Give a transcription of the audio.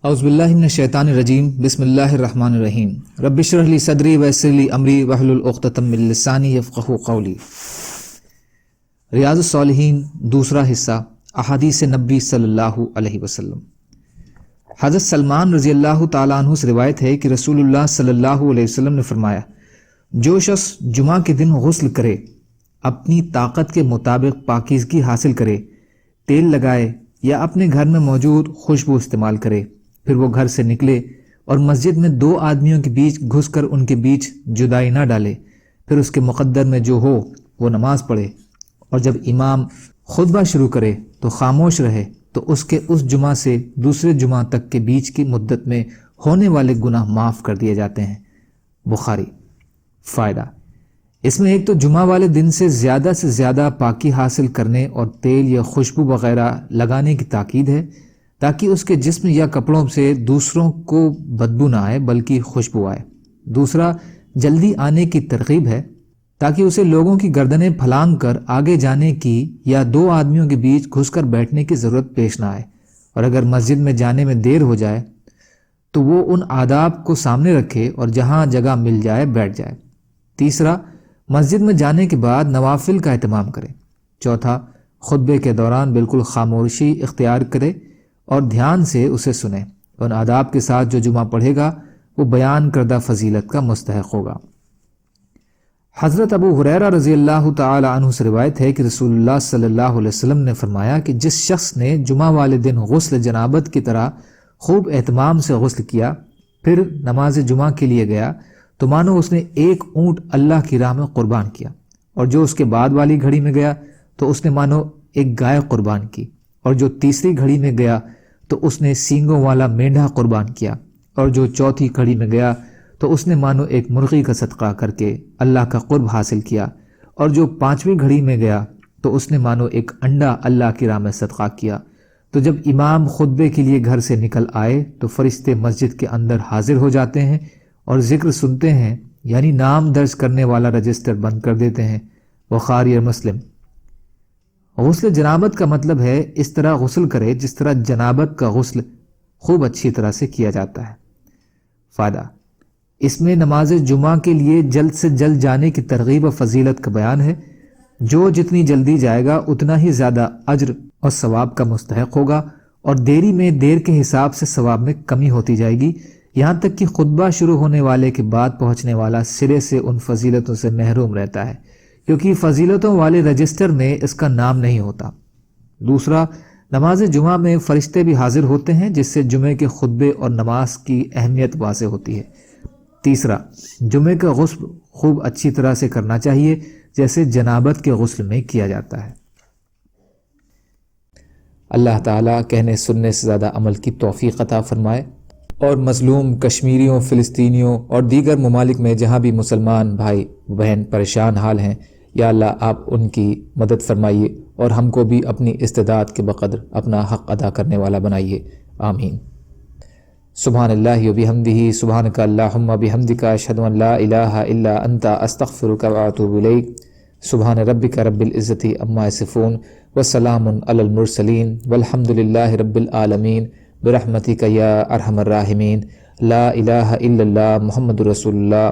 اعوذ باللہ من الشیطان الرجیم بسم اللہ الرحمن الرحیم رب اشرح لی صدری ویسر لی امری واحلل عقدۃ من لسانی یفقہوا قولی۔ ریاض الصالحین دوسرا حصہ، احادیث نبی صلی اللہ علیہ وسلم۔ حضرت سلمان رضی اللہ تعالیٰ عنہ سے روایت ہے کہ رسول اللہ صلی اللہ علیہ وسلم نے فرمایا، جو شخص جمعہ کے دن غسل کرے، اپنی طاقت کے مطابق پاکیزگی حاصل کرے، تیل لگائے یا اپنے گھر میں موجود خوشبو استعمال کرے، پھر وہ گھر سے نکلے اور مسجد میں دو آدمیوں کے بیچ گھس کر ان کے بیچ جدائی نہ ڈالے، پھر اس کے مقدر میں جو ہو وہ نماز پڑھے، اور جب امام خطبہ شروع کرے تو خاموش رہے، تو اس کے اس جمعہ سے دوسرے جمعہ تک کے بیچ کی مدت میں ہونے والے گناہ معاف کر دیے جاتے ہیں۔ بخاری۔ فائدہ، اس میں ایک تو جمعہ والے دن سے زیادہ پاکی حاصل کرنے اور تیل یا خوشبو وغیرہ لگانے کی تاکید ہے، تاکہ اس کے جسم یا کپڑوں سے دوسروں کو بدبو نہ آئے بلکہ خوشبو آئے۔ دوسرا، جلدی آنے کی ترغیب ہے، تاکہ اسے لوگوں کی گردنیں پھلانگ کر آگے جانے کی یا دو آدمیوں کے بیچ گھس کر بیٹھنے کی ضرورت پیش نہ آئے، اور اگر مسجد میں جانے میں دیر ہو جائے تو وہ ان آداب کو سامنے رکھے اور جہاں جگہ مل جائے بیٹھ جائے۔ تیسرا، مسجد میں جانے کے بعد نوافل کا اہتمام کرے۔ چوتھا، خطبے کے دوران بالکل خاموشی اختیار کرے اور دھیان سے اسے سنے۔ ان آداب کے ساتھ جو جمعہ پڑھے گا وہ بیان کردہ فضیلت کا مستحق ہوگا۔ حضرت ابو ہریرہ رضی اللہ تعالی عنہ سے روایت ہے کہ رسول اللہ صلی اللہ علیہ وسلم نے فرمایا کہ جس شخص نے جمعہ والے دن غسل جنابت کی طرح خوب اہتمام سے غسل کیا، پھر نماز جمعہ کے لیے گیا، تو مانو اس نے ایک اونٹ اللہ کی راہ میں قربان کیا، اور جو اس کے بعد والی گھڑی میں گیا تو اس نے مانو ایک گائے قربان کی، اور جو تیسری گھڑی میں گیا تو اس نے سینگوں والا مینڈھا قربان کیا، اور جو چوتھی گھڑی میں گیا تو اس نے مانو ایک مرغی کا صدقہ کر کے اللہ کا قرب حاصل کیا، اور جو پانچویں گھڑی میں گیا تو اس نے مانو ایک انڈا اللہ کی راہ میں صدقہ کیا۔ تو جب امام خطبے کے لیے گھر سے نکل آئے تو فرشتے مسجد کے اندر حاضر ہو جاتے ہیں اور ذکر سنتے ہیں، یعنی نام درج کرنے والا رجسٹر بند کر دیتے ہیں۔ بخاری اور مسلم۔ غسل جنابت کا مطلب ہے اس طرح غسل کرے جس طرح جنابت کا غسل خوب اچھی طرح سے کیا جاتا ہے۔ فائدہ، اس میں نماز جمعہ کے لیے جلد سے جلد جانے کی ترغیب و فضیلت کا بیان ہے۔ جو جتنی جلدی جائے گا اتنا ہی زیادہ اجر اور ثواب کا مستحق ہوگا، اور دیری میں دیر کے حساب سے ثواب میں کمی ہوتی جائے گی، یہاں تک کہ خطبہ شروع ہونے والے کے بعد پہنچنے والا سرے سے ان فضیلتوں سے محروم رہتا ہے، کیونکہ فضیلتوں والے رجسٹر میں اس کا نام نہیں ہوتا۔ دوسرا، نماز جمعہ میں فرشتے بھی حاضر ہوتے ہیں، جس سے جمعے کے خطبے اور نماز کی اہمیت واضح ہوتی ہے۔ تیسرا، جمعے کا غسل خوب اچھی طرح سے کرنا چاہیے جیسے جنابت کے غسل میں کیا جاتا ہے۔ اللہ تعالیٰ کہنے سننے سے زیادہ عمل کی توفیق عطا فرمائے، اور مظلوم کشمیریوں، فلسطینیوں اور دیگر ممالک میں جہاں بھی مسلمان بھائی بہن پریشان حال ہیں، یا اللہ آپ ان کی مدد فرمائیے، اور ہم کو بھی اپنی استعداد کے بقدر اپنا حق ادا کرنے والا بنائیے، آمین۔ سبحان اللہ و بحمدہ، سبحانک اللہم بحمدک، اشہد ان لا الہ الا انت، استغفرک و اتوب الیک۔ سبحان ربک رب العزۃ عما یصفون، وسلام علی المرسلین، والحمد للہ رب العالمین، برحمتک یا ارحم الراحمین۔ لا الہ الا اللہ، محمد رسول اللہ۔